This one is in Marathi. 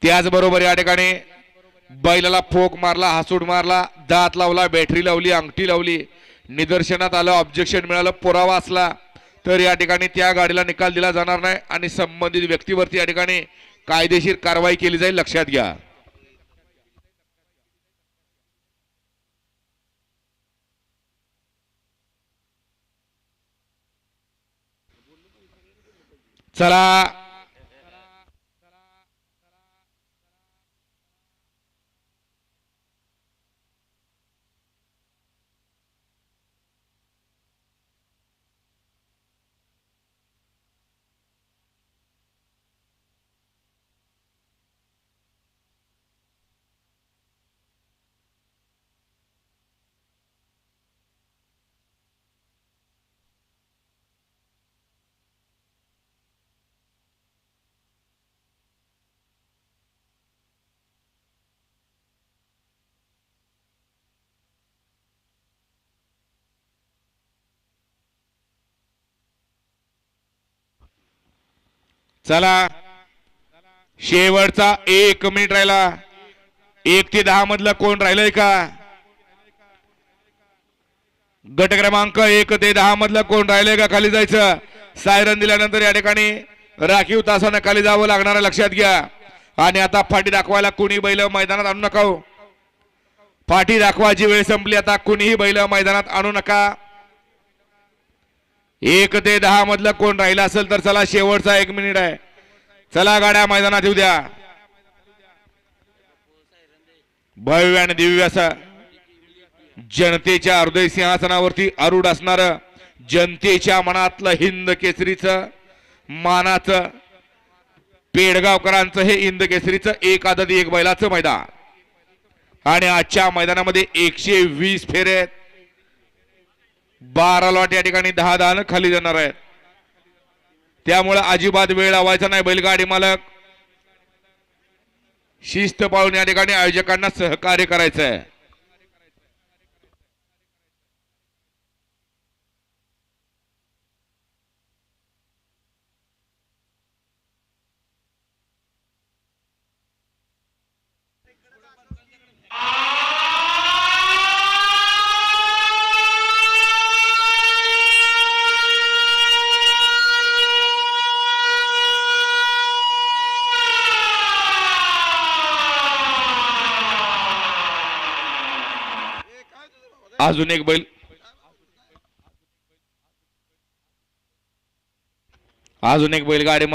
त्याचबरोबर या ठिकाणी बैलाला फोक मारला, हासूड मारला, दात लावला, बॅटरी लावली, अंगठी लावली, निदर्शनात आलं, ऑब्जेक्शन मिळालं, पुरावा असला तर या ठिकाणी त्या गाडीला निकाल दिला जाणार नाही आणि संबंधित व्यक्तीवरती या ठिकाणी कायदेशीर कारवाई केली जाईल, लक्षात घ्या. चला चला शेवटचा 1 मिनिट राहिला. 1 ते 10 मधलं कोण राहिलंय का? गट क्रमांक 1 ते 10 मधलं कोण राहिलंय का? खाली जायचं. सायरन दिल्यानंतर या ठिकाणी राखीव तासानं खाली जावं लागणार, लक्षात घ्या. आणि आता फाटी दाखवायला कुणी बैल मैदानात आणू नका. फाटी दाखवायची वेळ संपली. आता कुणीही बैल मैदानात आणू नका. 1 ते 10 मधलं कोण राहिला असेल तर चला, शेवटचा 1 मिनिट आहे. चला गाड्या मैदानात येऊ द्या. भव्य आणि दिव्य असं जनतेच्या हृदय सिंहासनावरती आरूढ असणार, जनतेच्या मनातलं हिंद केसरीचं मानाचं, पेडगावकरांचं हे हिंद केसरीचं 1 आदती 1 बैलाचं मैदान. आणि आजच्या मैदानामध्ये 120 फेरे आहेत. 12 लॉट या ठिकाणी 10 खाली जाणार आहेत. त्यामुळे अजिबात वेळ लावायचा नाही. बैलगाडी मालक शिस्त पाळून या ठिकाणी आयोजकांना सहकार्य करायचं आहे. अजून एक बैल, अजून एक बैलगाडी मला